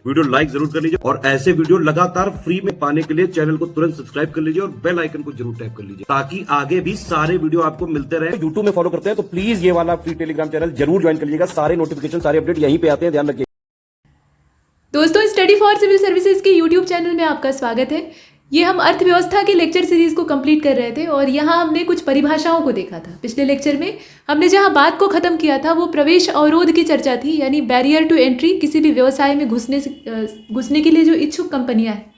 Video like जरूर कर लीजिए और ऐसे वीडियो लगातार फ्री में पाने के लिए चैनल को तुरंत सब्सक्राइब कर लीजिए और बेल आइकन को जरूर टैप कर लीजिए ताकि आगे भी सारे वीडियो आपको मिलते रहे। यूट्यूब में फॉलो करते हैं तो प्लीज ये वाला फ्री टेलीग्राम चैनल जरूर ज्वाइन कर लीजिएगा। सारे नोटिफिकेशन सारे अपडेट यहीं पे आते हैं, ध्यान रखिए। दोस्तों, स्टडी फॉर सिविल सर्विसेज के यूट्यूब चैनल में आपका स्वागत है। ये हम अर्थव्यवस्था के लेक्चर सीरीज को कंप्लीट कर रहे थे और यहाँ हमने कुछ परिभाषाओं को देखा था। पिछले लेक्चर में हमने जहाँ बात को ख़त्म किया था वो प्रवेश अवरोध की चर्चा थी, यानी बैरियर टू एंट्री। किसी भी व्यवसाय में घुसने के लिए जो इच्छुक कंपनियाँ हैं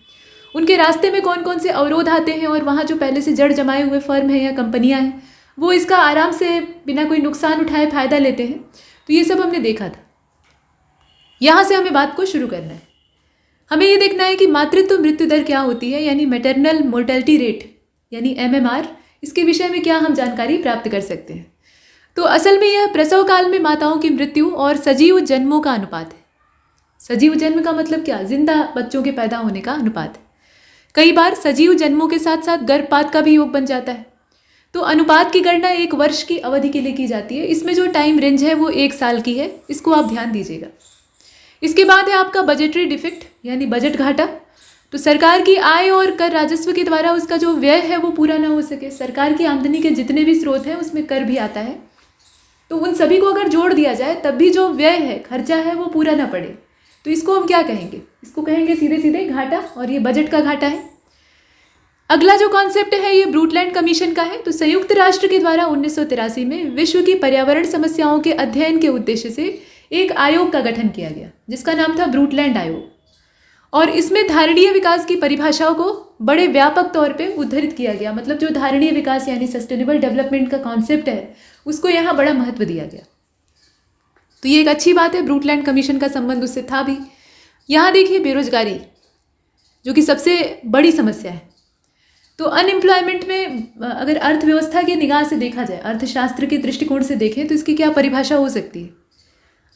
उनके रास्ते में कौन कौन से अवरोध आते हैं और वहाँ जो पहले से जड़ जमाए हुए फर्म हैं या कंपनियाँ हैं वो इसका आराम से बिना कोई नुकसान उठाए फ़ायदा लेते हैं। तो ये सब हमने देखा था। यहाँ से हमें बात को शुरू करना है। हमें ये देखना है कि मातृत्व मृत्यु दर क्या होती है, यानी मैटरनल मोर्टेलिटी रेट यानी MMR। इसके विषय में क्या हम जानकारी प्राप्त कर सकते हैं। तो असल में यह प्रसव काल में माताओं की मृत्यु और सजीव जन्मों का अनुपात है। सजीव जन्म का मतलब क्या? जिंदा बच्चों के पैदा होने का अनुपात है। कई बार सजीव जन्मों के साथ साथ गर्भपात का भी योग बन जाता है। तो अनुपात की गणना 1 वर्ष की अवधि के लिए की जाती है। इसमें जो टाइम रेंज है वो 1 साल की है, इसको आप ध्यान दीजिएगा। इसके बाद है आपका बजटरी डिफेक्ट यानी बजट घाटा। तो सरकार की आय और कर राजस्व के द्वारा उसका जो व्यय है वो पूरा ना हो सके। सरकार की आमदनी के जितने भी स्रोत हैं उसमें कर भी आता है, तो उन सभी को अगर जोड़ दिया जाए तब भी जो व्यय है, खर्चा है, वो पूरा ना पड़े। तो इसको हम क्या कहेंगे? इसको कहेंगे सीधे सीधे घाटा, और ये बजट का घाटा है। अगला जो कॉन्सेप्ट है ये ब्रूटलैंड कमीशन का है। तो संयुक्त राष्ट्र के द्वारा 1983 में विश्व की पर्यावरण समस्याओं के अध्ययन के उद्देश्य से एक आयोग का गठन किया गया जिसका नाम था ब्रूटलैंड आयोग, और इसमें धारणीय विकास की परिभाषाओं को बड़े व्यापक तौर पे उद्धृत किया गया। मतलब जो धारणीय विकास यानी सस्टेनेबल डेवलपमेंट का कॉन्सेप्ट है उसको यहाँ बड़ा महत्व दिया गया। तो ये एक अच्छी बात है। ब्रूटलैंड कमीशन का संबंध उससे था भी। यहाँ देखिए बेरोजगारी जो कि सबसे बड़ी समस्या है। तो अनएम्प्लॉयमेंट में अगर अर्थव्यवस्था की निगाह से देखा जाए, अर्थशास्त्र के दृष्टिकोण से देखें तो इसकी क्या परिभाषा हो सकती है?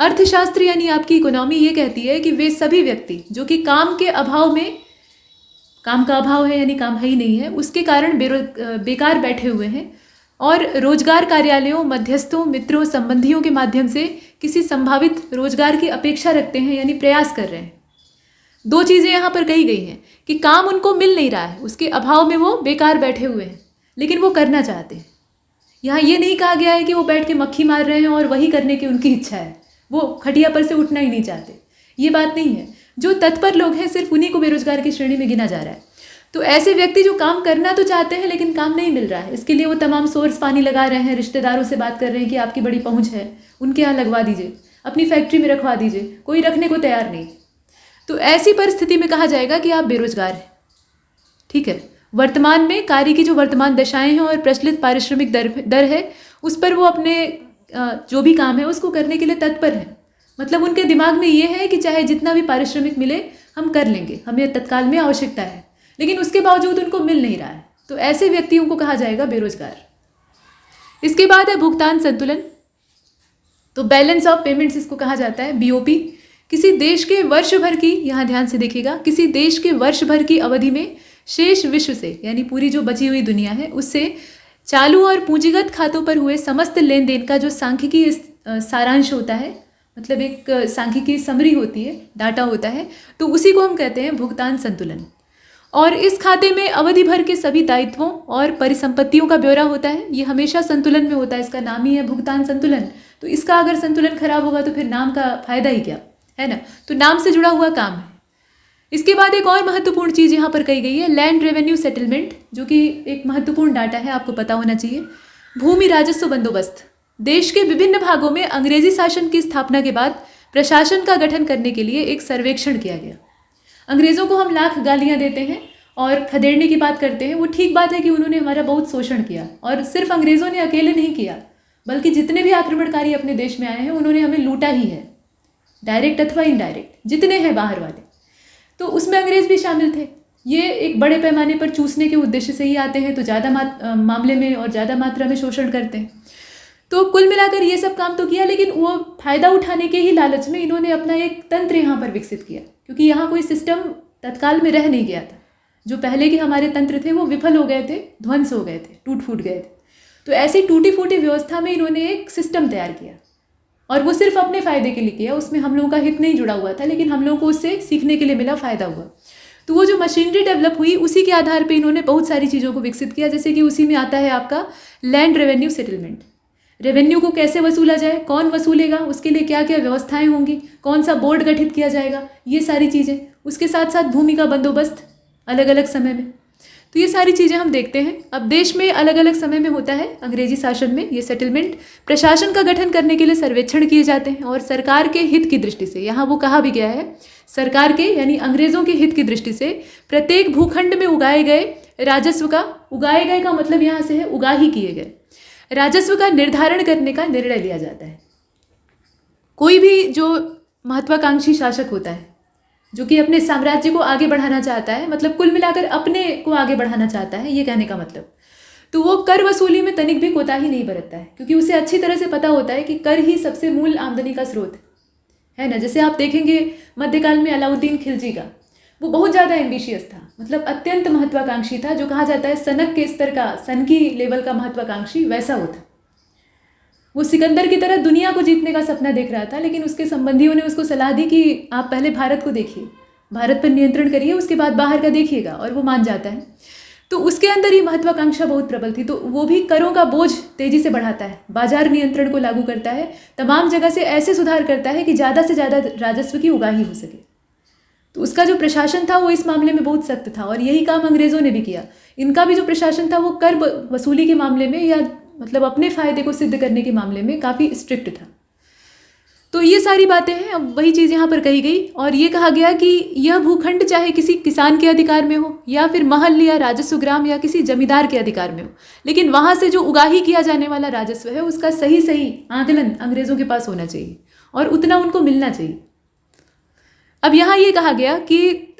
अर्थशास्त्र यानी आपकी इकोनॉमी ये कहती है कि वे सभी व्यक्ति जो कि काम के अभाव में, काम का अभाव है यानी काम है ही नहीं है, उसके कारण बेकार बैठे हुए हैं और रोजगार कार्यालयों, मध्यस्थों, मित्रों, संबंधियों के माध्यम से किसी संभावित रोजगार की अपेक्षा रखते हैं यानी प्रयास कर रहे हैं। 2 चीज़ें यहाँ पर कही गई हैं कि काम उनको मिल नहीं रहा है, उसके अभाव में वो बेकार बैठे हुए हैं, लेकिन वो करना चाहते हैं। यहाँ ये नहीं कहा गया है कि वो बैठ के मक्खी मार रहे हैं और वही करने की उनकी इच्छा है, वो खटिया पर से उठना ही नहीं चाहते। ये बात नहीं है। जो तत्पर लोग हैं सिर्फ उन्हीं को बेरोजगार की श्रेणी में गिना जा रहा है। तो ऐसे व्यक्ति जो काम करना तो चाहते हैं लेकिन काम नहीं मिल रहा है, इसके लिए वो तमाम सोर्स पानी लगा रहे हैं, रिश्तेदारों से बात कर रहे हैं कि आपकी बड़ी पहुंच है, उनके यहाँ लगवा दीजिए, अपनी फैक्ट्री में रखवा दीजिए, कोई रखने को तैयार नहीं। तो ऐसी परिस्थिति में कहा जाएगा कि आप बेरोजगार हैं। ठीक है। वर्तमान में कार्य की जो वर्तमान दशाएं हैं और प्रचलित पारिश्रमिक दर है उस पर वो अपने जो भी काम है उसको करने के लिए तत्पर हैं। मतलब उनके दिमाग में ये है कि चाहे जितना भी पारिश्रमिक मिले हम कर लेंगे, हमें तत्काल में आवश्यकता है, लेकिन उसके बावजूद उनको मिल नहीं रहा है। तो ऐसे व्यक्तियों को कहा जाएगा बेरोजगार। इसके बाद है भुगतान संतुलन। तो बैलेंस ऑफ पेमेंट्स इसको कहा जाता है, BOP। किसी देश के वर्ष भर की, यहाँ ध्यान से देखिएगा, किसी देश के वर्ष भर की अवधि में शेष विश्व से यानी पूरी जो बची हुई दुनिया है उससे चालू और पूंजीगत खातों पर हुए समस्त लेन देन का जो सांख्यिकी सारांश होता है, मतलब एक सांख्यिकी समरी होती है, डाटा होता है, तो उसी को हम कहते हैं भुगतान संतुलन। और इस खाते में अवधि भर के सभी दायित्वों और परिसंपत्तियों का ब्यौरा होता है। ये हमेशा संतुलन में होता है, इसका नाम ही है भुगतान संतुलन। तो इसका अगर संतुलन खराब होगा तो फिर नाम का फायदा ही क्या है ना। तो नाम से जुड़ा हुआ काम है। इसके बाद एक और महत्वपूर्ण चीज़ यहाँ पर कही गई है, लैंड रेवेन्यू सेटलमेंट, जो कि एक महत्वपूर्ण डाटा है, आपको पता होना चाहिए। भूमि राजस्व बंदोबस्त। देश के विभिन्न भागों में अंग्रेजी शासन की स्थापना के बाद प्रशासन का गठन करने के लिए एक सर्वेक्षण किया गया। अंग्रेज़ों को हम लाख गालियाँ देते हैं और खदेड़ने की बात करते हैं, वो ठीक बात है कि उन्होंने हमारा बहुत शोषण किया, और सिर्फ अंग्रेज़ों ने अकेले नहीं किया बल्कि जितने भी आक्रमणकारी अपने देश में आए हैं उन्होंने हमें लूटा ही है, डायरेक्ट अथवा इनडायरेक्ट, जितने हैं बाहर वाले। तो उसमें अंग्रेज़ भी शामिल थे। ये एक बड़े पैमाने पर चूसने के उद्देश्य से ही आते हैं, तो ज़्यादा मामले में और ज़्यादा मात्रा में शोषण करते हैं। तो कुल मिलाकर ये सब काम तो किया, लेकिन वो फ़ायदा उठाने के ही लालच में इन्होंने अपना एक तंत्र यहाँ पर विकसित किया, क्योंकि यहाँ कोई सिस्टम तत्काल में रह नहीं गया था। जो पहले के हमारे तंत्र थे वो विफल हो गए थे, ध्वंस हो गए थे, टूट फूट गए थे। तो ऐसी टूटी फूटी व्यवस्था में इन्होंने एक सिस्टम तैयार किया और वो सिर्फ अपने फ़ायदे के लिए किया, उसमें हम लोगों का हित नहीं जुड़ा हुआ था, लेकिन हम लोगों को उससे सीखने के लिए मिला, फ़ायदा हुआ। तो वो जो मशीनरी डेवलप हुई उसी के आधार पे इन्होंने बहुत सारी चीज़ों को विकसित किया, जैसे कि उसी में आता है आपका लैंड रेवेन्यू सेटलमेंट। रेवेन्यू को कैसे वसूला जाए, कौन वसूलेगा, उसके लिए क्या क्या व्यवस्थाएं होंगी, कौन सा बोर्ड गठित किया जाएगा, ये सारी चीज़ें। उसके साथ साथ भूमि का बंदोबस्त अलग अलग समय में। तो ये सारी चीज़ें हम देखते हैं। अब देश में अलग अलग समय में होता है अंग्रेजी शासन में ये सेटलमेंट। प्रशासन का गठन करने के लिए सर्वेक्षण किए जाते हैं और सरकार के हित की दृष्टि से, यहाँ वो कहा भी गया है, सरकार के यानी अंग्रेज़ों के हित की दृष्टि से प्रत्येक भूखंड में उगाए गए राजस्व का, उगाए गए का मतलब यहाँ से है उगा ही किए गए, राजस्व का निर्धारण करने का निर्णय लिया जाता है। कोई भी जो महत्वाकांक्षी शासक होता है जो कि अपने साम्राज्य को आगे बढ़ाना चाहता है, मतलब कुल मिलाकर अपने को आगे बढ़ाना चाहता है, ये कहने का मतलब, तो वो कर वसूली में तनिक भी कोताही नहीं बरतता है, क्योंकि उसे अच्छी तरह से पता होता है कि कर ही सबसे मूल आमदनी का स्रोत है ना। जैसे आप देखेंगे मध्यकाल में अलाउद्दीन खिलजी का, वो बहुत ज़्यादा एम्बिशियस था, मतलब अत्यंत महत्वाकांक्षी था, जो कहा जाता है सनक के स्तर का, सन की लेवल का महत्वाकांक्षी वैसा होता। वो सिकंदर की तरह दुनिया को जीतने का सपना देख रहा था, लेकिन उसके संबंधियों ने उसको सलाह दी कि आप पहले भारत को देखिए, भारत पर नियंत्रण करिए, उसके बाद बाहर का देखिएगा, और वो मान जाता है। तो उसके अंदर ही महत्वाकांक्षा बहुत प्रबल थी, तो वो भी करों का बोझ तेजी से बढ़ाता है, बाजार नियंत्रण को लागू करता है, तमाम जगह से ऐसे सुधार करता है कि ज़्यादा से ज़्यादा राजस्व की उगाही हो सके। तो उसका जो प्रशासन था वो इस मामले में बहुत सख्त था, और यही काम अंग्रेज़ों ने भी किया। इनका भी जो प्रशासन था वो कर वसूली के मामले में, या मतलब अपने फ़ायदे को सिद्ध करने के मामले में काफ़ी स्ट्रिक्ट था। तो ये सारी बातें हैं। अब वही चीज़ यहाँ पर कही गई, और ये कहा गया कि यह भूखंड चाहे किसी किसान के अधिकार में हो, या फिर महल या राजस्व ग्राम या किसी जमींदार के अधिकार में हो, लेकिन वहाँ से जो उगाही किया जाने वाला राजस्व है उसका सही सही आकलन अंग्रेज़ों के पास होना चाहिए, और उतना उनको मिलना चाहिए। अब यहाँ ये कहा गया कि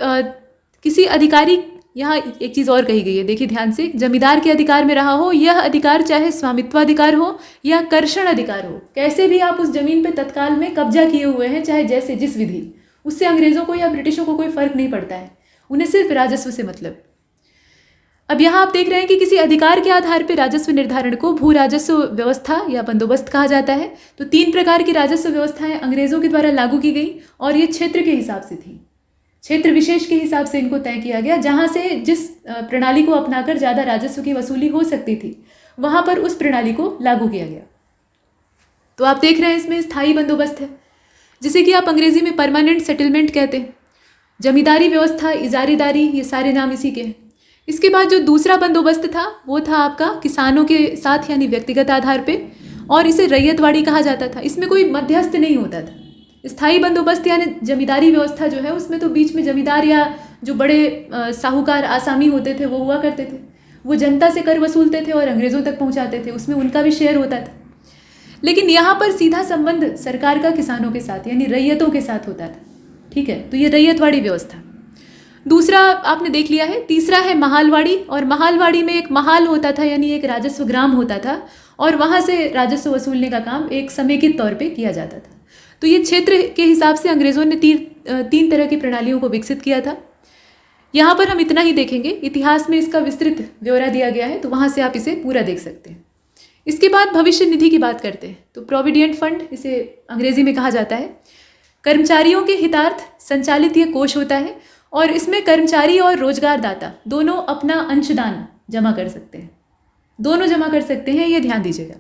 किसी अधिकारी, यहाँ एक चीज़ और कही गई है, देखिए ध्यान से, जमींदार के अधिकार में रहा हो, यह अधिकार चाहे स्वामित्वाधिकार हो या कर्षण अधिकार हो, कैसे भी आप उस जमीन पे तत्काल में कब्जा किए हुए हैं, चाहे जैसे जिस विधि, उससे अंग्रेज़ों को या ब्रिटिशों को कोई फ़र्क नहीं पड़ता है, उन्हें सिर्फ राजस्व से मतलब। अब यहाँ आप देख रहे हैं कि किसी अधिकार के आधार पर राजस्व निर्धारण को भू राजस्व व्यवस्था या बंदोबस्त कहा जाता है। तो 3 प्रकार की राजस्व व्यवस्थाएं अंग्रेज़ों के द्वारा लागू की गई, और ये क्षेत्र के हिसाब से थी, क्षेत्र विशेष के हिसाब से इनको तय किया गया, जहाँ से जिस प्रणाली को अपनाकर ज़्यादा राजस्व की वसूली हो सकती थी वहाँ पर उस प्रणाली को लागू किया गया। तो आप देख रहे हैं इसमें स्थायी बंदोबस्त है, जिसे कि आप अंग्रेजी में परमानेंट सेटलमेंट कहते हैं। जमींदारी व्यवस्था, इजारेदारी, ये सारे नाम इसी के हैं। इसके बाद जो दूसरा बंदोबस्त था वो था आपका किसानों के साथ यानी व्यक्तिगत आधार पे, और इसे रैयतवाड़ी कहा जाता था। इसमें कोई मध्यस्थ नहीं होता था। स्थायी बंदोबस्त यानी जमींदारी व्यवस्था जो है उसमें तो बीच में जमींदार या जो बड़े साहूकार आसामी होते थे वो हुआ करते थे, वो जनता से कर वसूलते थे और अंग्रेज़ों तक पहुंचाते थे, उसमें उनका भी शेयर होता था। लेकिन यहाँ पर सीधा संबंध सरकार का किसानों के साथ यानी रैयतों के साथ होता था। ठीक है, तो ये रैयतवाड़ी व्यवस्था। दूसरा आपने देख लिया है। तीसरा है महालवाड़ी, और महालवाड़ी में एक महाल होता था यानी एक राजस्व ग्राम होता था, और वहाँ से राजस्व वसूलने का काम एक समेकित तौर पे किया जाता था। तो ये क्षेत्र के हिसाब से अंग्रेज़ों ने 3 तरह की प्रणालियों को विकसित किया था। यहाँ पर हम इतना ही देखेंगे, इतिहास में इसका विस्तृत ब्यौरा दिया गया है, तो वहाँ से आप इसे पूरा देख सकते हैं। इसके बाद भविष्य निधि की बात करते हैं। तो प्रोविडेंट फंड इसे अंग्रेजी में कहा जाता है। कर्मचारियों के हितार्थ संचालित ये कोष होता है, और इसमें कर्मचारी और रोजगारदाता दोनों अपना अंशदान जमा कर सकते हैं, दोनों जमा कर सकते हैं, ये ध्यान दीजिएगा।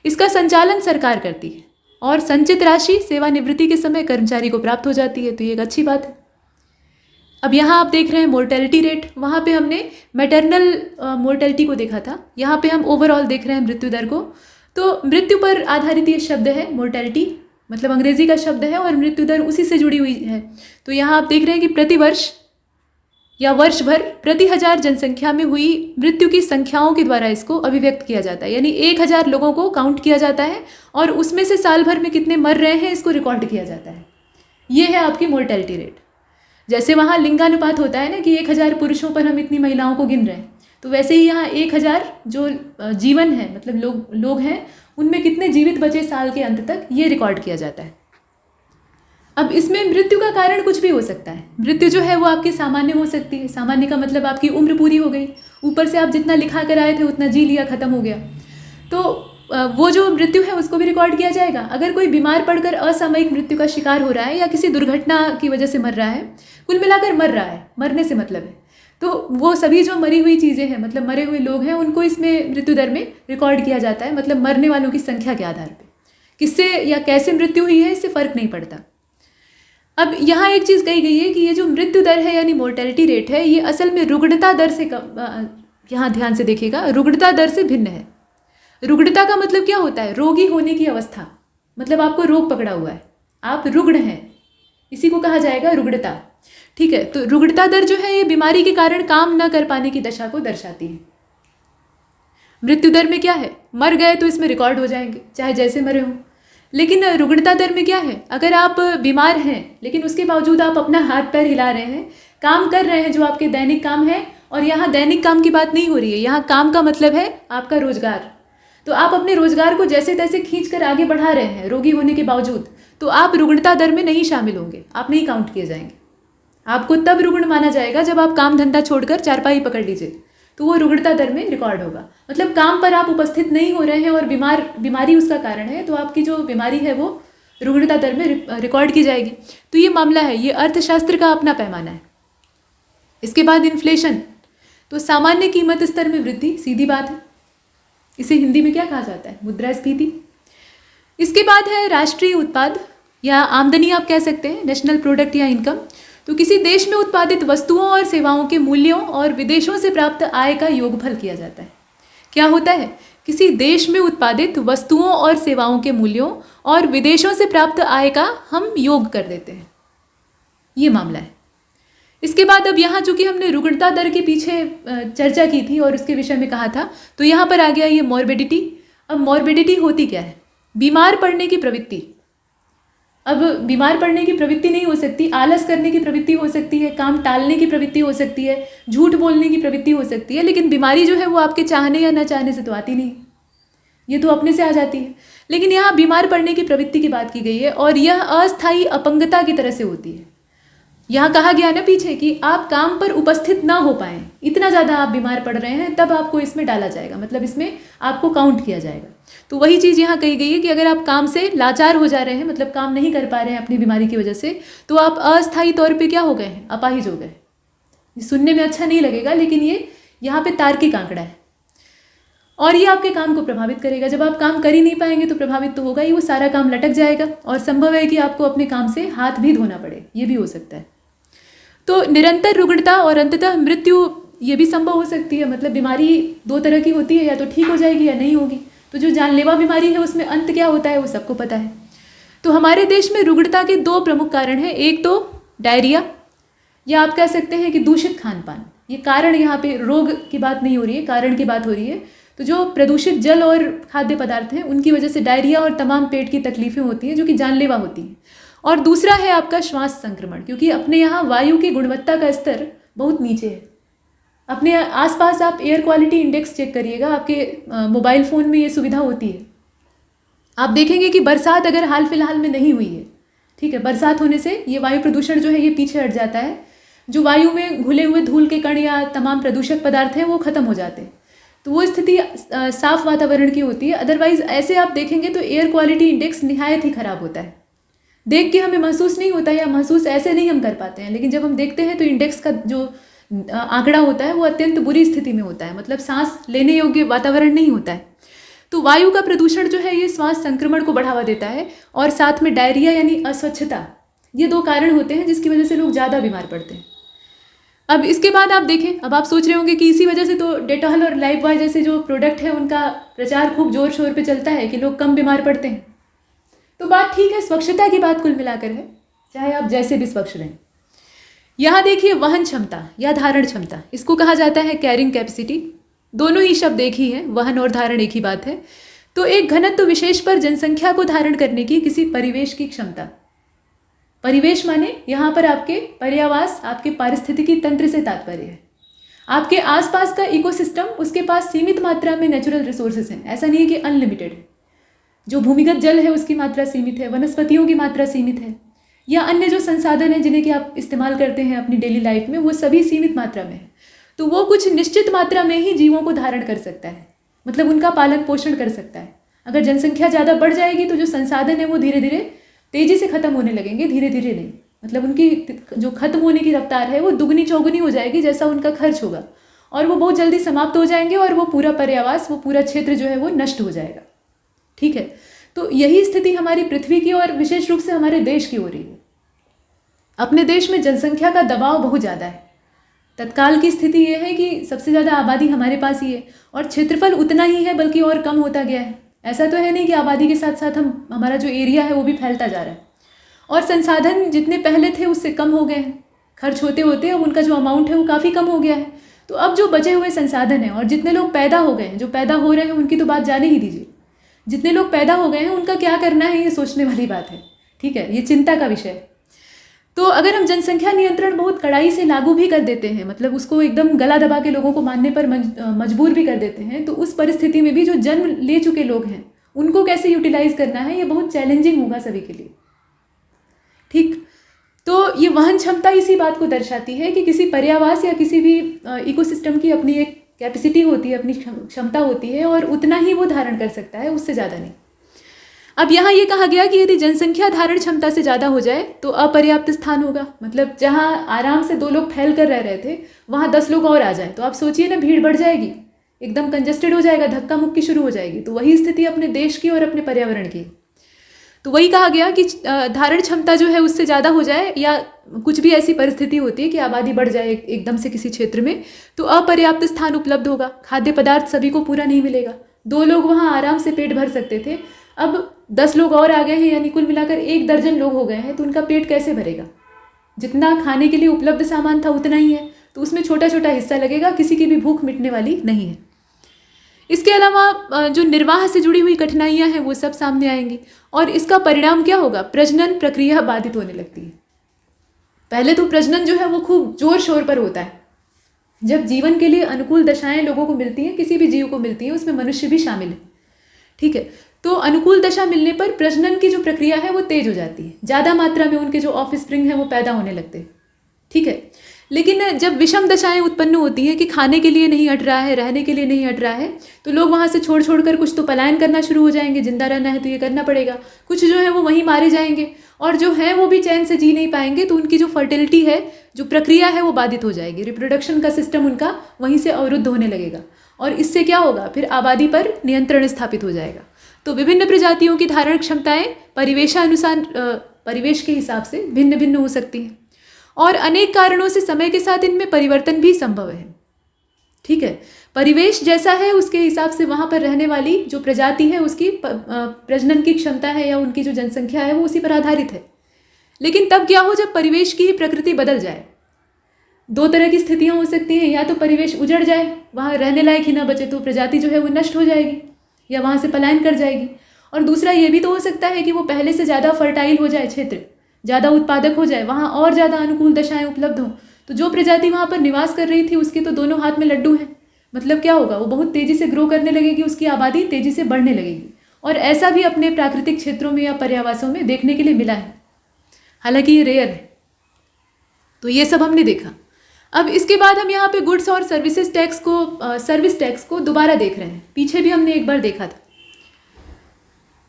इसका संचालन सरकार करती है, और संचित राशि सेवानिवृत्ति के समय कर्मचारी को प्राप्त हो जाती है, तो ये एक अच्छी बात है। अब यहाँ आप देख रहे हैं मोर्टेलिटी रेट, वहाँ पे हमने मैटरनल मोर्टेलिटी को देखा था, यहाँ पे हम ओवरऑल देख रहे हैं मृत्यु दर को। तो मृत्यु पर आधारित ये शब्द है, मोर्टेलिटी मतलब अंग्रेजी का शब्द है, और मृत्यु दर उसी से जुड़ी हुई है। तो यहाँ आप देख रहे हैं कि प्रति वर्ष या वर्ष भर प्रति 1000 जनसंख्या में हुई मृत्यु की संख्याओं के द्वारा इसको अभिव्यक्त किया जाता है, यानी 1000 लोगों को काउंट किया जाता है, और उसमें से साल भर में कितने मर रहे हैं इसको रिकॉर्ड किया जाता है। ये है आपकी मोर्टेलिटी रेट। जैसे वहाँ लिंगानुपात होता है ना कि 1000 पुरुषों पर हम इतनी महिलाओं को गिन रहे हैं, तो वैसे ही यहाँ 1000 जो जीवन है मतलब लोग हैं उनमें कितने जीवित बचे साल के अंत तक, ये रिकॉर्ड किया जाता है। अब इसमें मृत्यु का कारण कुछ भी हो सकता है। मृत्यु जो है वो आपकी सामान्य हो सकती है। सामान्य का मतलब आपकी उम्र पूरी हो गई, ऊपर से आप जितना लिखा कर आए थे उतना जी लिया, ख़त्म हो गया। तो वो जो मृत्यु है उसको भी रिकॉर्ड किया जाएगा। अगर कोई बीमार पड़कर असामयिक मृत्यु का शिकार हो रहा है या किसी दुर्घटना की वजह से मर रहा है, कुल मिलाकर मर रहा है, मरने से मतलब है, तो वो सभी जो मरी हुई चीज़ें हैं, मतलब मरे हुए लोग हैं, उनको इसमें मृत्यु दर में रिकॉर्ड किया जाता है। मतलब मरने वालों की संख्या के आधार पर किससे या कैसे मृत्यु हुई है इससे फ़र्क नहीं पड़ता। अब यहाँ एक चीज़ कही गई है कि ये जो मृत्यु दर है यानी मोर्टेलिटी रेट है, ये असल में रुग्णता दर से यहाँ ध्यान से देखिएगा, रुग्णता दर से भिन्न है। रुग्णता का मतलब क्या होता है? रोगी होने की अवस्था, मतलब आपको रोग पकड़ा हुआ है, आप रुग्ण हैं, इसी को कहा जाएगा रुग्णता। ठीक है, तो रुग्णता दर जो है ये बीमारी के कारण काम न कर पाने की दशा को दर्शाती है। मृत्यु दर में क्या है? मर गए तो इसमें रिकॉर्ड हो जाएंगे, चाहे जैसे मरे हों। लेकिन रुग्णता दर में क्या है? अगर आप बीमार हैं लेकिन उसके बावजूद आप अपना हाथ पैर हिला रहे हैं, काम कर रहे हैं जो आपके दैनिक काम है, और यहाँ दैनिक काम की बात नहीं हो रही है, यहाँ काम का मतलब है आपका रोजगार। तो आप अपने रोजगार को जैसे तैसे खींच कर आगे बढ़ा रहे हैं रोगी होने के बावजूद, तो आप रुग्णता दर में नहीं शामिल होंगे, आप नहीं काउंट किए जाएंगे। आपको तब रुग्ण माना जाएगा जब आप काम धंधा छोड़कर चारपाई पकड़ लीजिए, तो वो रुग्णता दर में रिकॉर्ड होगा। मतलब काम पर आप उपस्थित नहीं हो रहे हैं और बीमारी उसका कारण है, तो आपकी जो बीमारी है वो रुग्णता दर में रिकॉर्ड की जाएगी। तो ये मामला है, ये अर्थशास्त्र का अपना पैमाना है। इसके बाद इन्फ्लेशन, तो सामान्य कीमत स्तर में वृद्धि, सीधी बात है, इसे हिंदी में क्या कहा जाता है? मुद्रास्फीति। इसके बाद है राष्ट्रीय उत्पाद या आमदनी आप कह सकते हैं, नेशनल प्रोडक्ट या इनकम। तो किसी देश में उत्पादित वस्तुओं और सेवाओं के मूल्यों और विदेशों से प्राप्त आय का योगफल किया जाता है। क्या होता है? किसी देश में उत्पादित वस्तुओं और सेवाओं के मूल्यों और विदेशों से प्राप्त आय का हम योग कर देते हैं, ये मामला है। इसके बाद अब यहाँ चूंकि हमने रुग्णता दर के पीछे चर्चा की थी और उसके विषय में कहा था, तो यहाँ पर आ गया ये मॉर्बिडिटी। अब मॉर्बिडिटी होती क्या है? बीमार पड़ने की प्रवृत्ति। अब बीमार पड़ने की प्रवृत्ति नहीं हो सकती, आलस करने की प्रवृत्ति हो सकती है, काम टालने की प्रवृत्ति हो सकती है, झूठ बोलने की प्रवृत्ति हो सकती है, लेकिन बीमारी जो है वो आपके चाहने या न चाहने से तो आती नहीं, ये तो अपने से आ जाती है। लेकिन यहाँ बीमार पड़ने की प्रवृत्ति की बात की गई है और यह अस्थायी अपंगता की तरह से होती है। यहाँ कहा गया ना पीछे कि आप काम पर उपस्थित ना हो पाएं, इतना ज़्यादा आप बीमार पड़ रहे हैं, तब आपको इसमें डाला जाएगा, मतलब इसमें आपको काउंट किया जाएगा। तो वही चीज़ यहाँ कही गई है कि अगर आप काम से लाचार हो जा रहे हैं, मतलब काम नहीं कर पा रहे हैं अपनी बीमारी की वजह से, तो आप अस्थायी तौर पे क्या हो गए हैं? अपाहिज हो गए। ये सुनने में अच्छा नहीं लगेगा, लेकिन ये यहाँ पे तार्किक आंकड़ा है और ये आपके काम को प्रभावित करेगा। जब आप काम कर ही नहीं पाएंगे तो प्रभावित तो होगा ही, वो सारा काम लटक जाएगा और संभव है कि आपको अपने काम से हाथ भी धोना पड़े, ये भी हो सकता है। तो निरंतर रुग्णता और अंततः मृत्यु ये भी संभव हो सकती है। मतलब बीमारी दो तरह की होती है, या तो ठीक हो जाएगी या नहीं होगी। तो जो जानलेवा बीमारी है उसमें अंत क्या होता है वो सबको पता है। तो हमारे देश में रुग्णता के दो प्रमुख कारण हैं। एक तो डायरिया, या आप कह सकते हैं कि दूषित खान पान। ये कारण, यहाँ पे रोग की बात नहीं हो रही है, कारण की बात हो रही है। तो जो प्रदूषित जल और खाद्य पदार्थ हैं उनकी वजह से डायरिया और तमाम पेट की तकलीफें होती हैं जो कि जानलेवा होती हैं। और दूसरा है आपका श्वास संक्रमण, क्योंकि अपने यहाँ वायु की गुणवत्ता का स्तर बहुत नीचे है। अपने आसपास आप एयर क्वालिटी इंडेक्स चेक करिएगा, आपके मोबाइल फ़ोन में ये सुविधा होती है। आप देखेंगे कि बरसात अगर हाल फिलहाल में नहीं हुई है, ठीक है, बरसात होने से ये वायु प्रदूषण जो है ये पीछे हट जाता है। जो वायु में घुले हुए धूल के कण या तमाम प्रदूषक पदार्थ हैं वो खत्म हो जाते हैं, तो वो स्थिति साफ वातावरण की होती है। अदरवाइज ऐसे आप देखेंगे तो एयर क्वालिटी इंडेक्स निहायत ही खराब होता है। देख के हमें महसूस नहीं होता, या महसूस ऐसे नहीं हम कर पाते हैं, लेकिन जब हम देखते हैं तो इंडेक्स का जो आंकड़ा होता है वो अत्यंत बुरी स्थिति में होता है, मतलब सांस लेने योग्य वातावरण नहीं होता है। तो वायु का प्रदूषण जो है ये श्वास संक्रमण को बढ़ावा देता है, और साथ में डायरिया यानी अस्वच्छता, ये दो कारण होते हैं जिसकी वजह से लोग ज़्यादा बीमार पड़ते हैं। अब इसके बाद आप देखें, अब आप सोच रहे होंगे कि इसी वजह से तो डेटॉल और लाइफबॉय जैसे जो प्रोडक्ट है उनका प्रचार खूब जोर शोर पे चलता है कि लोग कम बीमार पड़ते हैं। तो बात ठीक है, स्वच्छता की बात कुल मिलाकर है, चाहे आप जैसे भी स्वच्छ रहें। यहाँ देखिए वहन क्षमता या धारण क्षमता, इसको कहा जाता है कैरिंग कैपेसिटी। दोनों ही शब्द एक ही हैं, वहन और धारण एक ही बात है। तो एक घनत्व विशेष पर जनसंख्या को धारण करने की किसी परिवेश की क्षमता। परिवेश माने यहाँ पर आपके पर्यावास, आपके पारिस्थितिकी तंत्र से तात्पर्य है। आपके आसपास का इकोसिस्टम, उसके पास सीमित मात्रा में नेचुरल रिसोर्सेज हैं, ऐसा नहीं है कि अनलिमिटेड है। जो भूमिगत जल है उसकी मात्रा सीमित है, वनस्पतियों की मात्रा सीमित है, या अन्य जो संसाधन हैं जिन्हें कि आप इस्तेमाल करते हैं अपनी डेली लाइफ में, वो सभी सीमित मात्रा में है। तो वो कुछ निश्चित मात्रा में ही जीवों को धारण कर सकता है, मतलब उनका पालन पोषण कर सकता है। अगर जनसंख्या ज़्यादा बढ़ जाएगी तो जो संसाधन है वो धीरे धीरे तेज़ी से ख़त्म होने लगेंगे, धीरे धीरे नहीं, मतलब उनकी जो खत्म होने की रफ्तार है वो दुगनी चौगुनी हो जाएगी जैसा उनका खर्च होगा, और वो बहुत जल्दी समाप्त हो जाएंगे और वो पूरा पर्यावास, वो पूरा क्षेत्र जो है वो नष्ट हो जाएगा। ठीक है, तो यही स्थिति हमारी पृथ्वी की और विशेष रूप से हमारे देश की हो रही है। अपने देश में जनसंख्या का दबाव बहुत ज़्यादा है। तत्काल की स्थिति ये है कि सबसे ज़्यादा आबादी हमारे पास ही है और क्षेत्रफल उतना ही है बल्कि और कम होता गया है। ऐसा तो है नहीं कि आबादी के साथ साथ हमारा जो एरिया है वो भी फैलता जा रहा है, और संसाधन जितने पहले थे उससे कम हो गए हैं। खर्च होते होते अब उनका जो अमाउंट है वो काफ़ी कम हो गया है। तो अब जो बचे हुए संसाधन हैं और जितने लोग पैदा हो गए हैं, जो पैदा हो रहे हैं उनकी तो बात जाने ही दीजिए, जितने लोग पैदा हो गए हैं उनका क्या करना है ये सोचने वाली बात है। ठीक है, ये चिंता का विषय है। तो अगर हम जनसंख्या नियंत्रण बहुत कड़ाई से लागू भी कर देते हैं, मतलब उसको एकदम गला दबा के लोगों को मानने पर मजबूर भी कर देते हैं, तो उस परिस्थिति में भी जो जन्म ले चुके लोग हैं उनको कैसे यूटिलाइज करना है ये बहुत चैलेंजिंग होगा सभी के लिए। ठीक, तो ये वहन क्षमता इसी बात को दर्शाती है कि किसी पर्यावास या किसी भी इकोसिस्टम की अपनी एक कैपेसिटी होती है, अपनी क्षमता होती है, और उतना ही वो धारण कर सकता है, उससे ज़्यादा नहीं। अब यहाँ ये कहा गया कि यदि जनसंख्या धारण क्षमता से ज़्यादा हो जाए तो अपर्याप्त स्थान होगा, मतलब जहाँ आराम से 2 लोग फैल कर रह रहे थे वहाँ 10 लोग और आ जाएं तो आप सोचिए ना, भीड़ बढ़ जाएगी, एकदम कंजेस्टेड हो जाएगा, धक्का मुक्की शुरू हो जाएगी। तो वही स्थिति अपने देश की और अपने पर्यावरण की। तो वही कहा गया कि धारण क्षमता जो है उससे ज़्यादा हो जाए, या कुछ भी ऐसी परिस्थिति होती है कि आबादी बढ़ जाए एकदम से किसी क्षेत्र में, तो अपर्याप्त स्थान उपलब्ध होगा, खाद्य पदार्थ सभी को पूरा नहीं मिलेगा। 2 लोग वहाँ आराम से पेट भर सकते थे, अब 10 लोग और आ गए हैं, यानी कुल मिलाकर 1 दर्जन लोग हो गए हैं, तो उनका पेट कैसे भरेगा? जितना खाने के लिए उपलब्ध सामान था उतना ही है, तो उसमें छोटा छोटा हिस्सा लगेगा, किसी की भी भूख मिटने वाली नहीं है। इसके अलावा जो निर्वाह से जुड़ी हुई कठिनाइयां हैं वो सब सामने आएंगी, और इसका परिणाम क्या होगा? प्रजनन प्रक्रिया बाधित होने लगती है। पहले तो प्रजनन जो है वो खूब जोर शोर पर होता है। जब जीवन के लिए अनुकूल दशाएं लोगों को मिलती हैं, किसी भी जीव को मिलती हैं, उसमें मनुष्य भी शामिल है। ठीक है, तो अनुकूल दशा मिलने पर प्रजनन की जो प्रक्रिया है वो तेज हो जाती है, ज़्यादा मात्रा में उनके जो ऑफस्प्रिंग हैं वो पैदा होने लगते हैं। ठीक है, लेकिन जब विषम दशाएं उत्पन्न होती हैं कि खाने के लिए नहीं हट रहा है, रहने के लिए नहीं हट रहा है, तो लोग वहाँ से छोड़ छोड़ कर कुछ तो पलायन करना शुरू हो जाएंगे। जिंदा रहना है तो ये करना पड़ेगा। कुछ जो है वो वहीं मारे जाएंगे, और जो है वो भी चैन से जी नहीं पाएंगे, तो उनकी जो फर्टिलिटी है, जो प्रक्रिया है वो बाधित हो जाएगी। रिप्रोडक्शन का सिस्टम उनका वहीं से अवरुद्ध होने लगेगा, और इससे क्या होगा? फिर आबादी पर नियंत्रण स्थापित हो जाएगा। तो विभिन्न प्रजातियों की धारण क्षमताएं परिवेशानुसार, परिवेश के हिसाब से भिन्न भिन्न हो सकती हैं, और अनेक कारणों से समय के साथ इनमें परिवर्तन भी संभव है। ठीक है, परिवेश जैसा है उसके हिसाब से वहाँ पर रहने वाली जो प्रजाति है उसकी प्रजनन की क्षमता है या उनकी जो जनसंख्या है वो उसी पर आधारित है। लेकिन तब क्या हो जब परिवेश की ही प्रकृति बदल जाए? 2 तरह की स्थितियाँ हो सकती हैं। या तो परिवेश उजड़ जाए, वहाँ रहने लायक ही ना बचे, तो प्रजाति जो है वो नष्ट हो जाएगी या वहाँ से पलायन कर जाएगी। और दूसरा ये भी तो हो सकता है कि वो पहले से ज़्यादा फर्टाइल हो जाए, क्षेत्र ज़्यादा उत्पादक हो जाए, वहाँ और ज़्यादा अनुकूल दशाएं उपलब्ध हों, तो जो प्रजाति वहाँ पर निवास कर रही थी उसके तो दोनों हाथ में लड्डू हैं। मतलब क्या होगा? वो बहुत तेज़ी से ग्रो करने लगेगी, उसकी आबादी तेज़ी से बढ़ने लगेगी। और ऐसा भी अपने प्राकृतिक क्षेत्रों में या पर्यावासों में देखने के लिए मिला है, हालांकि ये रेयर है। तो ये सब हमने देखा। अब इसके बाद हम यहाँ पे गुड्स और सर्विसेज टैक्स को, सर्विस टैक्स को दोबारा देख रहे हैं। पीछे भी हमने एक बार देखा था।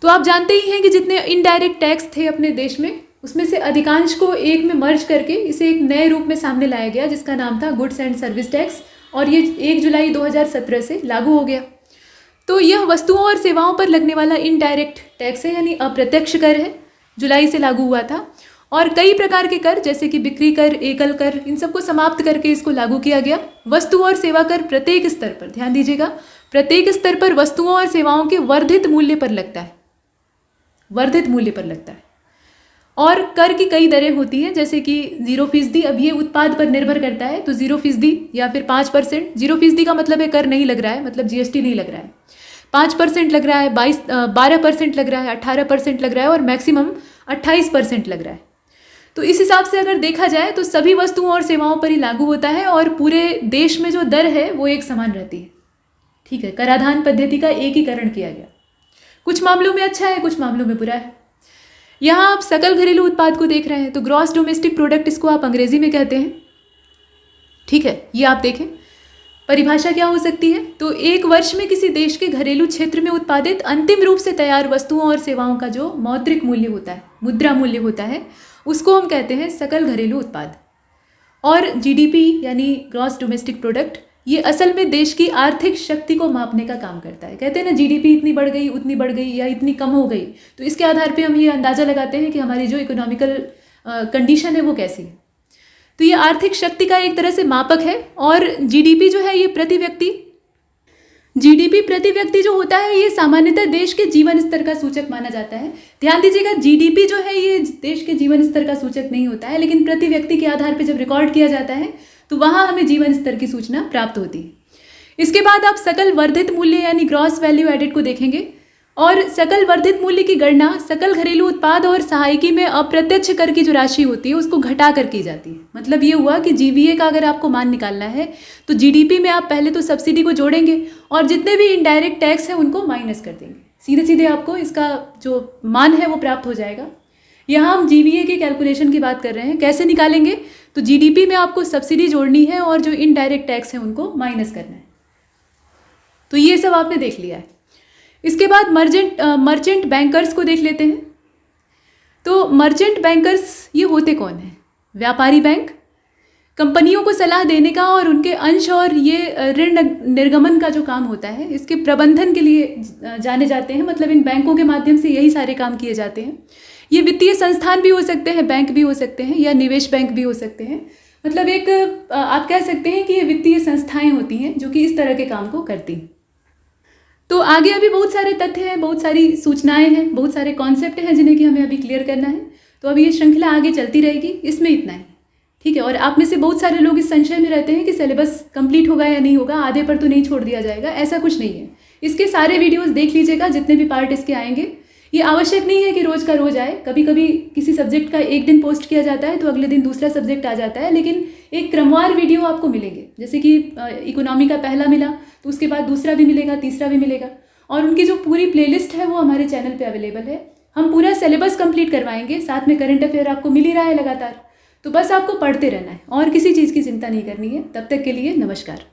तो आप जानते ही हैं कि जितने इनडायरेक्ट टैक्स थे अपने देश में, उसमें से अधिकांश को एक में मर्ज करके इसे एक नए रूप में सामने लाया गया, जिसका नाम था गुड्स एंड सर्विस टैक्स, और ये 1 जुलाई 2017 से लागू हो गया। तो यह वस्तुओं और सेवाओं पर लगने वाला इनडायरेक्ट टैक्स है, यानी अप्रत्यक्ष कर है, जुलाई से लागू हुआ था। और कई प्रकार के कर जैसे कि बिक्री कर, एकल कर, इन सबको समाप्त करके इसको लागू किया गया। वस्तु और सेवा कर प्रत्येक स्तर पर, ध्यान दीजिएगा, प्रत्येक स्तर पर वस्तुओं और सेवाओं के वर्धित मूल्य पर लगता है, वर्धित मूल्य पर लगता है। और कर की कई दरें होती हैं, जैसे कि 0%। अब ये उत्पाद पर निर्भर करता है, तो 0% या फिर 5%। 0% का मतलब है कर नहीं लग रहा है, मतलब GST नहीं लग रहा है। 5% लग रहा है, 12% लग रहा है, 18% लग रहा है, और मैक्सिमम 28% लग रहा है। तो इस हिसाब से अगर देखा जाए तो सभी वस्तुओं और सेवाओं पर ही लागू होता है, और पूरे देश में जो दर है वो एक समान रहती है। ठीक है, कराधान पद्धति का एकीकरण किया गया। कुछ मामलों में अच्छा है, कुछ मामलों में बुरा है। यहाँ आप सकल घरेलू उत्पाद को देख रहे हैं, तो ग्रॉस डोमेस्टिक प्रोडक्ट इसको आप अंग्रेजी में कहते हैं। ठीक है, ये आप देखें, परिभाषा क्या हो सकती है? तो एक वर्ष में किसी देश के घरेलू क्षेत्र में उत्पादित अंतिम रूप से तैयार वस्तुओं और सेवाओं का जो मौद्रिक मूल्य होता है, मुद्रा मूल्य होता है, उसको हम कहते हैं सकल घरेलू उत्पाद। और जीडीपी यानी ग्रॉस डोमेस्टिक प्रोडक्ट, ये असल में देश की आर्थिक शक्ति को मापने का काम करता है। कहते हैं ना, जीडीपी इतनी बढ़ गई, उतनी बढ़ गई या इतनी कम हो गई, तो इसके आधार पे हम ये अंदाज़ा लगाते हैं कि हमारी जो इकोनॉमिकल कंडीशन है वो कैसी है। तो ये आर्थिक शक्ति का एक तरह से मापक है। और जीडीपी जो है ये जीडीपी प्रति व्यक्ति जो होता है ये सामान्यतः देश के जीवन स्तर का सूचक माना जाता है। ध्यान दीजिएगा, जीडीपी जो है ये देश के जीवन स्तर का सूचक नहीं होता है, लेकिन प्रति व्यक्ति के आधार पर जब रिकॉर्ड किया जाता है तो वहाँ हमें जीवन स्तर की सूचना प्राप्त होती है। इसके बाद आप सकल वर्धित मूल्य यानी ग्रॉस वैल्यू एडेड को देखेंगे। और सकल वर्धित मूल्य की गणना सकल घरेलू उत्पाद और सहायकी में अप्रत्यक्ष कर की जो राशि होती है उसको घटा कर की जाती है। मतलब ये हुआ कि जीवीए का अगर आपको मान निकालना है तो जीडीपी में आप पहले तो सब्सिडी को जोड़ेंगे और जितने भी इनडायरेक्ट टैक्स हैं उनको माइनस कर देंगे। सीधे सीधे आपको इसका जो मान है वो प्राप्त हो जाएगा। यहाँ हम जीवीए के कैलकुलेशन की बात कर रहे हैं। कैसे निकालेंगे? तो जीडीपी में आपको सब्सिडी जोड़नी है और जो इनडायरेक्ट टैक्स है उनको माइनस करना है। तो ये सब आपने देख लिया है। इसके बाद मर्चेंट बैंकर्स को देख लेते हैं। तो मर्चेंट बैंकर्स ये होते कौन हैं? व्यापारी बैंक कंपनियों को सलाह देने का और उनके अंश और ये ऋण निर्गमन का जो काम होता है इसके प्रबंधन के लिए जाने जाते हैं। मतलब इन बैंकों के माध्यम से यही सारे काम किए जाते हैं। ये वित्तीय संस्थान भी हो सकते हैं, बैंक भी हो सकते हैं या निवेश बैंक भी हो सकते हैं। मतलब एक आप कह सकते हैं कि ये वित्तीय संस्थाएं होती हैं जो कि इस तरह के काम को करती हैं। तो आगे अभी बहुत सारे तथ्य हैं, बहुत सारी सूचनाएं हैं, बहुत सारे कॉन्सेप्ट हैं जिन्हें कि हमें अभी क्लियर करना है। तो अभी ये श्रृंखला आगे चलती रहेगी, इसमें इतना ही, ठीक है। और आप में से बहुत सारे लोग इस संशय में रहते हैं कि सिलेबस कंप्लीट होगा या नहीं होगा, आधे पर तो नहीं छोड़ दिया जाएगा। ऐसा कुछ नहीं है। इसके सारे वीडियोस देख लीजिएगा, जितने भी पार्ट इसके आएंगे। ये आवश्यक नहीं है कि रोज़ का रोज़ आए। कभी कभी किसी सब्जेक्ट का एक दिन पोस्ट किया जाता है तो अगले दिन दूसरा सब्जेक्ट आ जाता है, लेकिन एक क्रमवार वीडियो आपको मिलेंगे। जैसे कि इकोनॉमी का पहला मिला तो उसके बाद दूसरा भी मिलेगा, तीसरा भी मिलेगा। और उनकी जो पूरी प्लेलिस्ट है वो हमारे चैनल पे अवेलेबल है। हम पूरा सिलेबस कंप्लीट करवाएंगे, साथ में करंट अफेयर आपको मिल ही रहा है लगातार। तो बस आपको पढ़ते रहना है और किसी चीज़ की चिंता नहीं करनी है। तब तक के लिए नमस्कार।